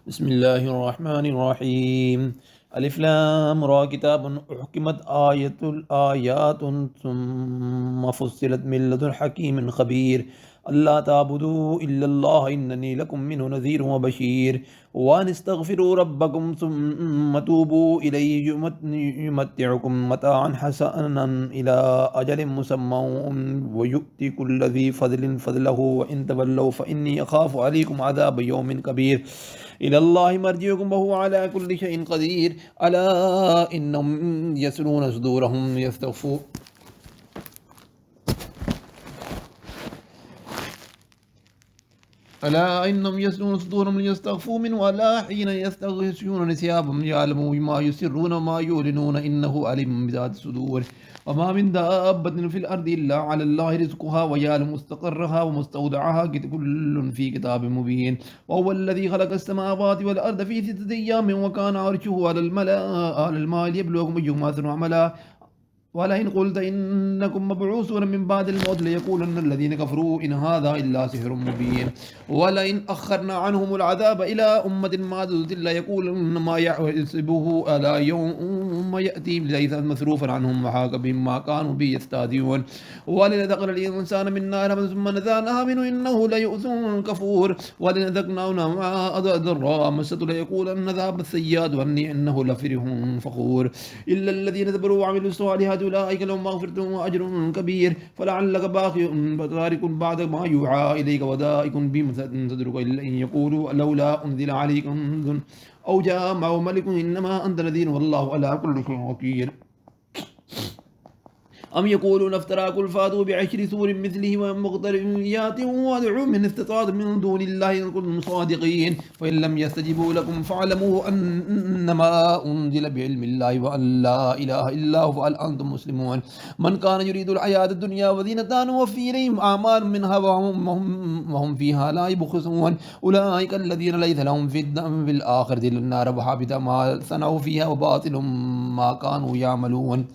بسم الله الرحمن الرحيم. ألف لام را كتاب أحكمت الآيات ثم فصلت من لدن حكيم خبير ألا تعبدوا إلا الله إنني لكم منه نذير وبشير وأن استغفروا ربكم ثم توبوا إليه يمتعكم متاعا حسنا إلى أجل مسمى ويؤتي كل ذي فضل فضله وإن تولوا فإني أخاف عليكم عذاب يوم كبير إلى الله مرجعكم وهو على كل شيء قدير ألا إنهم يسلون صدورهم يستغفون ألا إنهم يسلون صدورهم ليستغفوا منه ألا حين يستغشون ثيابهم يعلموا بما يسرون وما يعلنون إنه عليم بذات الصدور وما من دابة في الأرض إلا على الله رزقها ويعلم مستقرها ومستودعها كل في كتاب مبين وهو الذي خلق السماوات والأرض في 6 أيام وكان عرشه على الماء ليبلوكم أيكم أحسن عملا ولئن قلت إنكم مبعوثون من بعد الموت ليقولن الذين كفروا إن هذا إلا سحر مبين ولئن أخرنا عنهم العذاب إلى أمة معدودة ليقولن ما يحسبه ألا يوم يأتي ليس مصروفا عنهم وحاق بهم ما كانوا به يستهزئون ولنذقن الإنسان منا رحمة ثم نزعناها منه إنه ليؤس كفور ولنذقناه مع ضراء مسته ليقولن ذهب السيئات وأني إنه لفرح فخور إلا الذين صبروا وعملوا الصالحات أولئك لهم مغفرة وأجر كبير فلعلك باقي تارك بعد ما يوحى إليك وذائق بهم صدرك إلا إن يقولوا لولا أنزل عليك كنز أو جاء معه ملك إنما أنت نذير والله على كل شيء وكيل أم يقولون افترى قل فاتوا بعشر سور مثله ومقتريات وادعوا من استطاعتم من دون الله إن كنتم صادقين فإن لم يستجيبوا لكم فاعلموا أنما أنزل بعلم الله وأن لا إله إلا هو فهل أنتم مسلمون من كان يريد الحياة الدنيا وزينتها نوفي إليهم أعمال منها وهم فيها لا يبخسون أولئك الذين ليس لهم في الآخرة إلا النار وحبط ما صنعوا فيها وباطل ما كانوا يعملون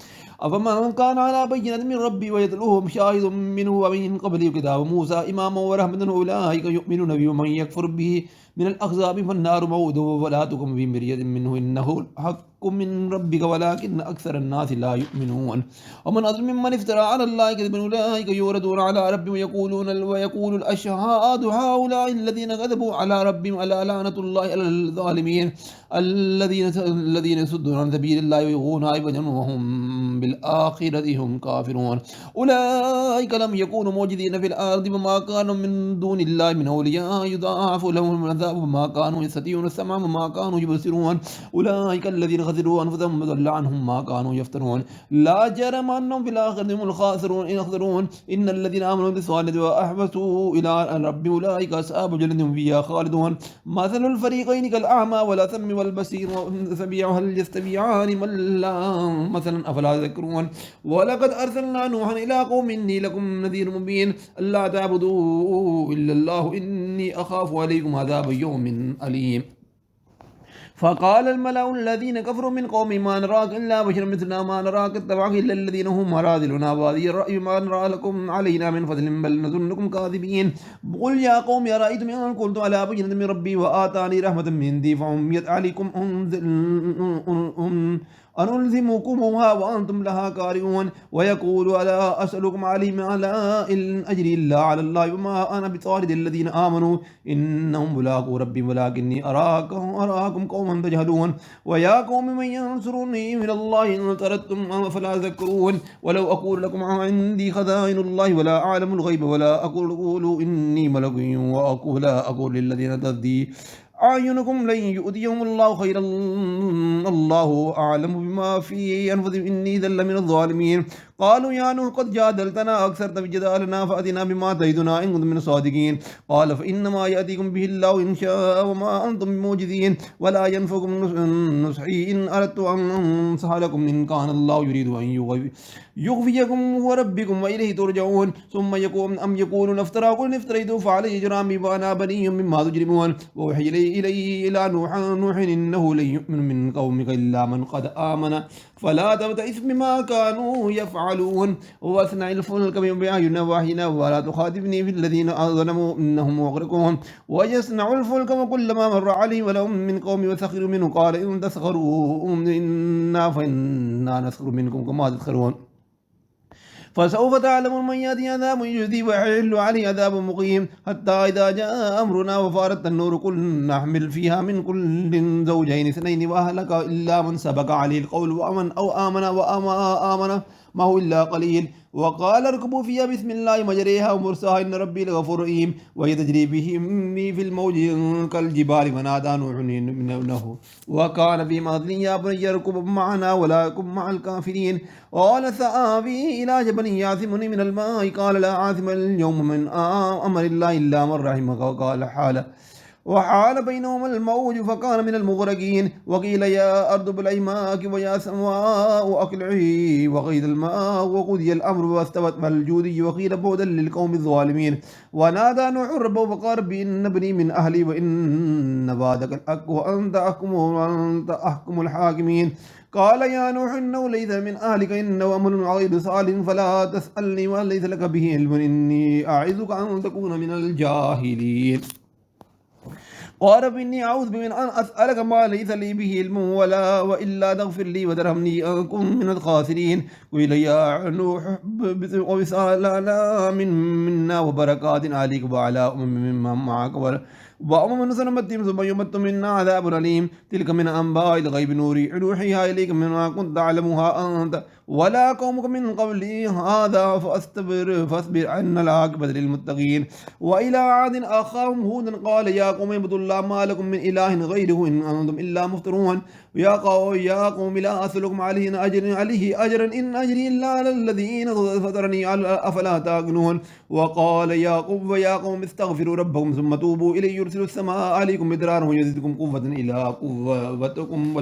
أفمن كان على بينة من ربي ويتلوهم شاهد منه ومن قبله كتاب موسى إماما ورحمة أولئك يؤمنون به ومن يكفر به من الأحزاب فالنار موعده ولا تكن في مرية منه إنه الحق من ربك ولكن أكثر الناس لا يؤمنون ومن أظلم ممن افترى على الله كذبا أولئك يوردون على ربهم ويقول الأشهاد هؤلاء الذين كذبوا على ربهم ألا لعنة الله على الظالمين الذين يصدون عن سبيل الله ويبغون عوجا وهم بالآخرة هم كافرون أولئك لم يكونوا موجودين في الأرض وما كانوا من دون الله من أولياء يضاعف لهم العذاب وما كانوا يستطيعون السمع وما كانوا يبصرون أولئك الذين خسروا أنفسهم وضل عنهم ما كانوا يفترون لا جرم أنهم في الآخرة هم الخاسرون إن الذين آمنوا بالصالحات وأحبطوا إلى ربهم أولئك أصحاب جنة فيها خالدون مثل الفريقين كالأعمى والأسم والبصير سميع هل يستويان مثلا أفلا تذكرون ولقد أرسلنا نوحا إلى قوم إني لكم نذير مبين ألا تعبدوا إلا الله إني أخاف عليكم عذاب يوم أليم فقال الملأ الذين كفروا من قوم ما نراك إلا بشرا مثلنا ما نراك اتبعك إلا الذين هم أراذلنا بادي الرأي ما نرى لكم علينا من فضل بل نظنكم كاذبين قل يا قوم أرأيتم إن كنت على بينة من ربي وآتاني رحمة من عندي فعميت عليكم أنلزمكموها وأنتم لها كارهون ويقول ألا أسألكم عليه على أجري إلا على الله وما أنا بطارد الذين آمنوا إنهم ملاقو ربي ولكني أراكم قوما تجهلون ويا قوم من ينصرني من الله إن طردتم فلا تذكرون ولو أقول لكم عندي خزائن الله ولا أعلم الغيب ولا أقول إني ملك وأقول لا أقول للذين تهدي أعينكم لن يؤذيهم الله خيرا الله أعلم بما في أنفسهم إني ذل من الظالمين قالوا يا نوح قد جادلتنا أكثرت بجدالنا فأتنا بما تعدنا إن كنتم من الصادقين قال فإنما يأتيكم به الله إن شاء وما أنتم بموجزين ولا ينفعكم نصحي إن أردت أن أنصح لكم إن كان الله يريد أن يغفيكم هو ربكم وإليه ترجعون ثم يقوم أم يقولون افترى قل افتريت فعليه جرامي وأنا بني مما تجرمون ووحي إلي إلى نوح إنه لن يؤمن من قومك إلا من قد آمن فلا تبتئس بما كانوا يفعلون واصنع الفلك بأعيننا ووحينا ولا تخاطبني في الذين ظلموا إنهم مغرقون ويصنع الفلك وكلما مر عليه ولهم من قوم وسخروا منه قال إن تسخروا منا فإنا نسخر منكم كما تسخرون فسوف تعلمون من يأتي عذاب يجزي ويحل عليه عذاب مقيم حتى إذا جاء أمرنا وفارت النور قل نحمل فيها من كل زوجين اثنين وأهلك إلا من سبق عليه القول وأمن أو آمن وأما آمن ما هو إلا قليل وقال اركبوا فيها بسم الله مجريها ومرساها إن ربي لغفور رحيم وهي تجري بهم في الموج كالجبال ونادى نوح ابنه وكان في معزل يا بني اركب معنا ولا يكن مع الكافرين قال سآوي إلى جبل يعصمني من الماء قال لا عاصم اليوم من أمر الله إلا من رحمه وقال وحال بينهما الموج فكان من المغرقين وقيل يا أرض ابلعي ماءك ويا سماء أقلعي وغيض الماء وقضي الأمر واستوت مع الجودي وقيل بعدا للقوم الظالمين ونادى نوح ربه فقال ربي إن ابني من أهلي وإن وعدك الحق وأنت أحكم الحاكمين قال يا نوح إنه ليس من أهلك إنه أمر غير صالح فلا تسألني ما ليس لك به علم إني أعظك أن تكون من الجاهلين قال رب إني أعوذ بك من أن أسألك ما ليس لي به علم وإلا تغفر لي وترحمني أكن من الخاسرين قيل يا نوح وسالا منا وبركات عليك وعلى ممن معك وأمم سنمتهم ثم يمت منا عذاب أليم تلك من أنباء الغيب نوحيها إليك مما كنت تعلمها أنت ولا قومك من قبلي هذا فاصبر أن العاقبة للمتقين وإلى عاد أخاهم هودا قال يا قوم اعبدوا الله ما لكم من إله غيره إن أنتم إلا مفترون يا قوم لا أسألكم عليه أجرا إن أجري إلا على الذين فطرني أفلا تعقلون وقال يا قوم استغفروا ربكم ثم توبوا إليه يرسل السماء عليكم مدرارا ويزدكم قوة إلى قوتكم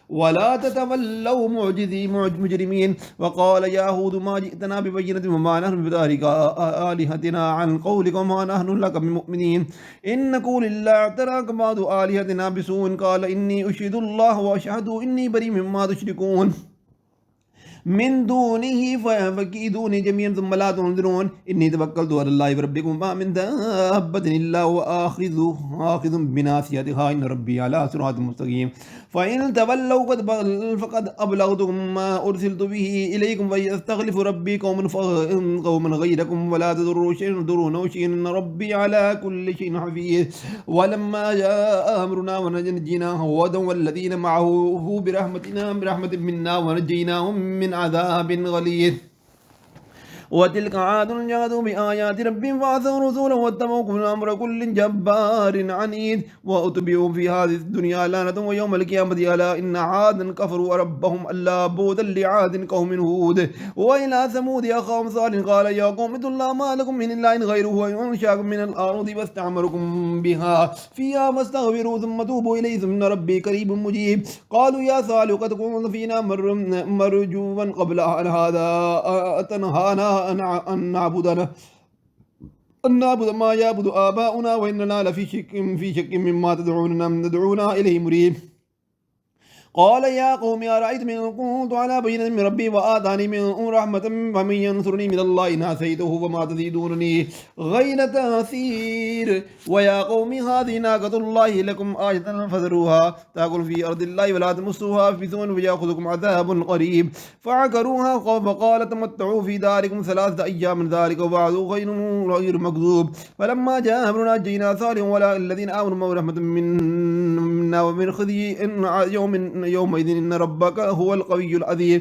ولا تتولوا مجرمين وقال يا هود ما جئتنا ببينة وما نحن بذلك آلهتنا عن قولك وما نحن لك بمؤمنين إن نقول إلا اعتراك بعض آلهتنا بسوء قال إني أشهد الله وأشهد إني بريء مما تشركون من دونه فكيدوني جميعا ثم لا تنظرون إني توكلت على الله ربكم ما من دابة إلا وآخذ بناصيتها إن ربي على صراط مستقيم فإن تولوا فقد أبلغتكم ما أرسلت به إليكم فيستخلف ربي قوما غيركم ولا تضرون شيئا إن ربي على كل شيء حفيظ ولما جاء أمرنا ونجينا هودا والذين معه برحمة منا ونجيناهم من عذاب غليظ وتلك عاد جادوا بآيات ربهم فعصوا رسوله واتبعوا كل أمر كل جبار عنيد وأتبعوا في هذه الدنيا لعنة ويوم القيامة ألا إن عادا كفروا ربهم ألا بودا لعاد قوم هود وإلى ثمود أخاهم صالح قال يا قوم اعبدوا الله ما لكم من إله غيره وأنشأكم من الأرض واستعمركم بها فيها فاستغفروا ثم توبوا إليه ثم ربي قريب مجيب قالوا يا صالح قد كنت فينا مرجوا قبل أن هذا أتنهانا أن نعبد ما يعبد آباؤنا وإننا لفي شك مما تدعونا إليه مريب قال يا قوم أرأيتم إن كنت على بينة من ربي وآتاني من رحمة فمن ينصرني من الله إن عصيته وما تزيدونني غير تأثير ويا قوم هذه ناقة الله لكم آية فذروها تأكل في أرض الله ولا تمسوها بسوء ويأخذكم عذاب قريب فعقروها فقال تمتعوا في داركم 3 أيام ذلك وبعد غير مكذوب فلما جاء أمرنا نجينا صالحا ولا الذين آمنوا رحمة منا ومن خزي يومئذ إن ربك هو القوي العزيز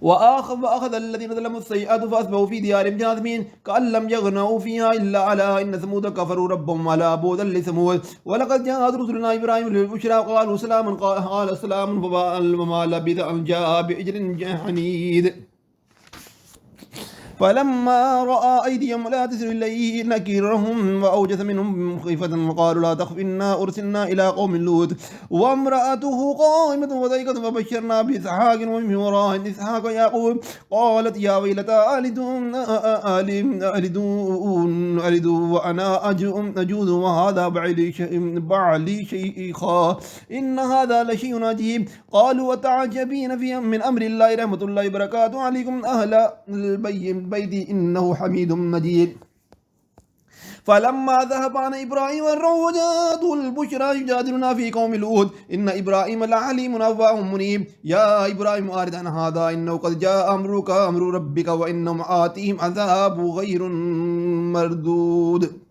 وأخذ الذين ظلموا السيئات فأصبحوا في ديارهم جاثمين كأن لم يغنوا فيها إلا على إن ثمود كفروا ربهم على بودا لثمود ولقد جاءت رسلنا إبراهيم بالبشرى قالوا سلاما قال سلام فما لبث أن جاء بعجل حنيذ فلما رأى أيديهم لا تصل إليه نكرهم وأوجس منهم خيفة وقالوا لا تخف إنا أرسلنا إلى قوم لوط وامرأته قائمة وضيقة فبشرنا بإسحاق ومن وراء إسحاق يعقوب قالت يا ويلتى ألد وأنا أجوز وهذا بعلي شيخا إن هذا لشيء عجيب قالوا وتعجبين في من أمر الله رحمة الله وبركاته عليكم أهل البيت إنه حميد مجيد فلما ذهب عن إبراهيم والروح جاءته البشرى يجادلنا في قوم لوط إن إبراهيم لعليم أواه منيب يا إبراهيم أعرض عن هذا إنه قد جاء أمرك أمر ربك وإنهم آتيهم عذاب غير مردود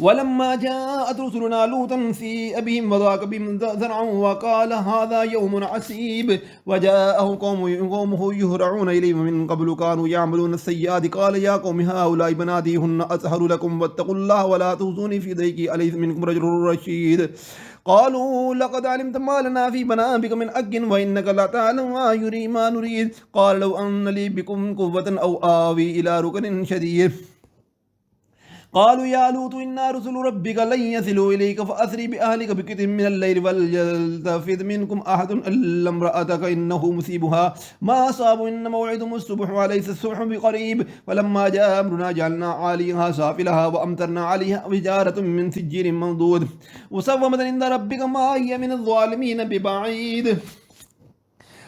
ولما جاءت رسلنا لوطا في أبيهم وضاق بهم ذرعا وقال هذا يوم عسيب وجاءه قومه يهرعون إليه من قبل كانوا يعملون السيئات قال يا قوم هؤلاء بناتي هن أطهر لكم واتقوا الله ولا تخزوني في ضيقي أليس منكم رجل رشيد قالوا لقد علمت ما لنا في منامك من حق وإنك لا تعلم ما نريد قال لو أن لي بكم قوة أو آوي إلى ركن شديد قالوا يا لوط إنا رسل ربك لن يصلوا إليك فأسري بأهلك بقطع من الليل وليلتفت منكم أحد إلا امرأتك إنه مصيبها ما أصاب إن موعدهم الصبح وليس الصبح بقريب فلما جاء أمرنا جعلنا عاليها سافلها وأمطرنا عليها حجارة من سجيل منضود وسومة عند ربك ما هي من الظالمين ببعيد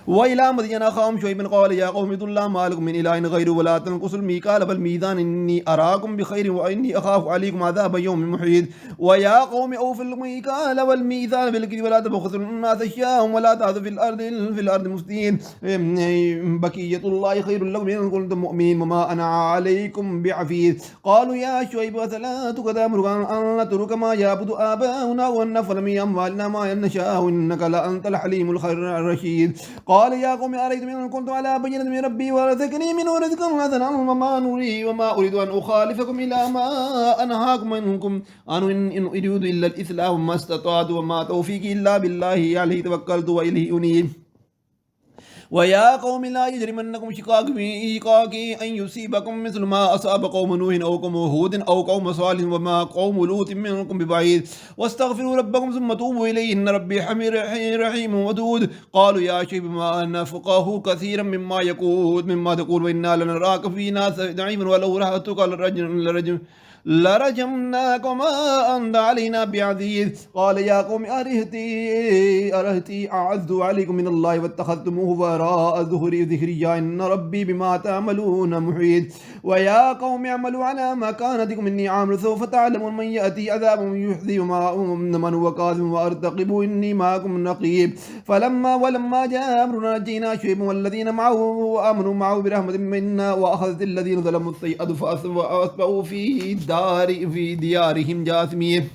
وإلى مدين أخاهم شعيبا قال يا قوم اعبدوا الله ما لكم من إله غيره ولا تنقصوا الميكال والميزان إني أراكم بخير وإني أخاف عليكم عذاب يوم محيط ويا قوم أوفوا الميكال والميزان بالكيل ولا تبخسوا الناس أشياءهم ولا تعثوا في الأرض مفسدين بقية الله خير لكم إن كنتم مؤمنين وما أنا عليكم بعفيظ قالوا يا شعيب أصلاتك تأمرك أن نترك ما يعبد آباؤنا وأن نفعل من أموالنا ما نشاء إنك لأنت الحليم الرشيد قال يا قوم أريتم إن كنت على بينة من ربي ورزقني منه رزقا حسنا وما أريد أن أخالفكم إلى ما أنهاكم منكم إن أريد إلا الإسلام ما استطعت وما توفيقي إلا بالله عليه توكلت وإليه أنيب ويا قوم لا يجرمنكم شقاقي أن يصيبكم مثل ما أصاب قوم نوح أو قوم هود أو قوم صالح وما قوم لوط منكم ببعيد واستغفروا ربكم ثم توبوا إليه إن ربي حميد رحيم ودود قالوا يا شيخ ما نفقه كثيرا مما تقول وإنا لنراك فينا ضعيفا ولو رأتك لرجمناكما أنت علينا بعزيز قال يا قوم أرهتي أعز عليكم من الله واتخذتموه وراء ذهري إن ربي بما تعملون محيط ويا قوم اعملوا على مكانتكم إني عامل سوف تعلمون من يأتي عذاب يحذي من هو كاذب وأرتقبوا إني معكم نقيب ولما جاء أمرنا نجينا شعيب والذين معه وآمنوا معه برحمة منا وأخذت الذين ظلموا السيئة فأصبحوا في ديارهم جاثمين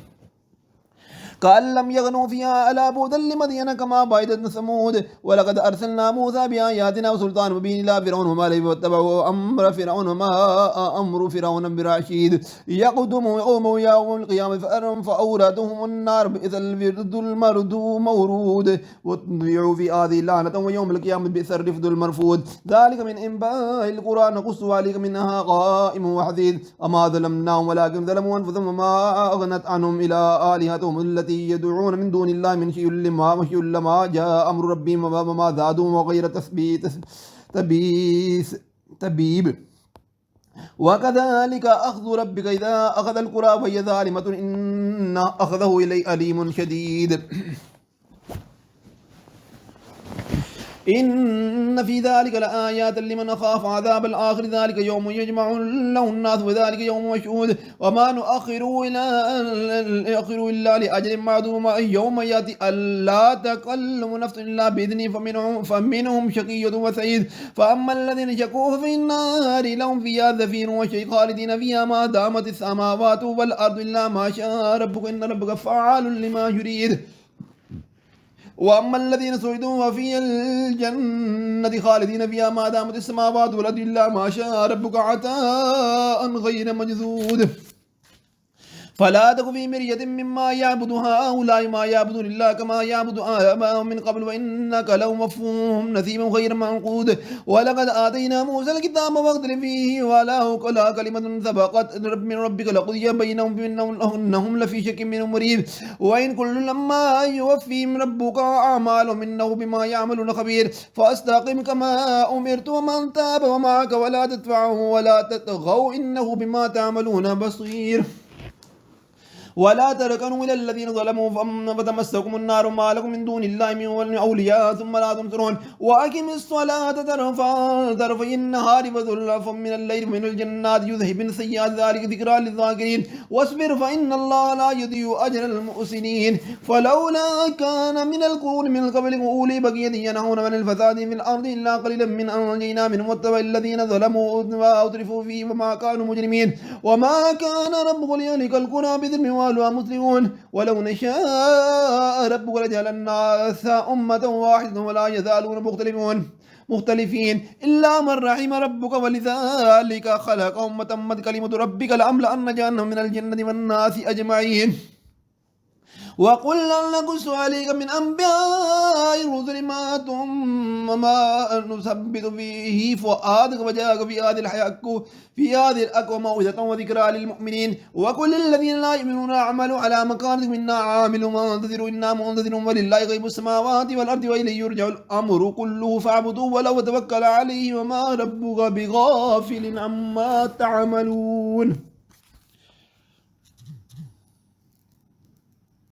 كأن لم يغنوا فيها ألا بودا لمدين كما بعدت ثمود ولقد أرسلنا موسى بآياتنا وسلطان مبين إلى فرعون وما لم يتبعوا أمر فرعون وما أمر فرعون برشيد يقدم قومه يوم القيامة فأوردهم النار بئس الورد المردود مورود واتبعوا في هذه اللعنة ويوم القيامة بئس الرفد المرفود ذلك من إنباء القرآن نقص عليك منها قائم وحديد أما ظلمناهم ولكن ظلموا أنفسهم وما أغنت عنهم إلى آلهتهم التي يدعون من دون الله من شيء لما جاء أمر ربهم وما زادهم وغير تبيب وكذلك أخذ ربك إذا أخذ القرى وهي ظالمة إن أخذه إليه أليم شديد إن في ذلك لآيات لمن خاف عذاب الآخر ذلك يوم يجمع له الناس وذلك يوم مشهود وما نؤخر إلا لأجل معدوم يوم يأتي ألا تكلم نفس إلا بإذنه فمنهم شقي وسعيد فأما الذين شقوا في النار لهم فيها زفير وشيء خالدين فيها ما دامت السماوات والأرض إلا ما شاء ربك إن ربك فعال لما يريد وأما الذين سعدوا ففي الجنة خالدين فيها ما دامت السماوات والأرض إلا ما شاء ربك عطاء غير مجذود فلا تك في مرية مما يعبد هؤلاء ما يعبدون الله كما يعبد آباءهم من قبل وإنك لو مفهوم نثيم غير منقود ولقد آتينا موسى الكتاب واختلف فيه ولا كلمة سبقت من ربك لقضي بينهم إنهم لفي شك منه مريب وإن كل لما يوفيهم ربك أعمالهم إنه بما يعملون خبير فاستقم كما أمرت ومن تاب ومعك ولا تدفعه ولا تطغوا إنه بما تعملون بصير ولا تركنوا إلى الذين ظلموا فتمسكم النار ما لكم من دون الله من أولياء ثم لا تنصرون وأقم الصلاة طرفي النهار وزلفا من الليل من الجنات يذهبن سيئات ذلك ذكرى للذاكرين واصبر فإن الله لا يضيع أجر المحسنين فلولا كان من القرون من قبل أولي بقية ينهون عن الفساد في الأرض إلا قليلا من أنجينا منهم واتبع الذين ظلموا وأترفوا فيه وما كانوا مجرمين وما كان ربك ليهلك القرى بظلم وأهلها مسلمون ولو نشاء ربك لجعل الناس أمة واحدة ولا يزالون مختلفين إلا من رحم ربك ولذلك خلق أمة كلمة ربك لأملأن جهنم من الجنة والناس أجمعين وقل نقص عليك من أنبياء الرسل ما نثبت به فؤادك وجاءك في هذه الأقوى موعظة وذكرى للمؤمنين وكل الذين لا يؤمنون اعملوا على مكانتكم إنا عاملون وانتظروا إنا منتظرون ولله غيب السماوات والأرض وإليه يرجع الأمر كله فاعبدوه ولو توكل عليه وما ربك بغافل عما تعملون.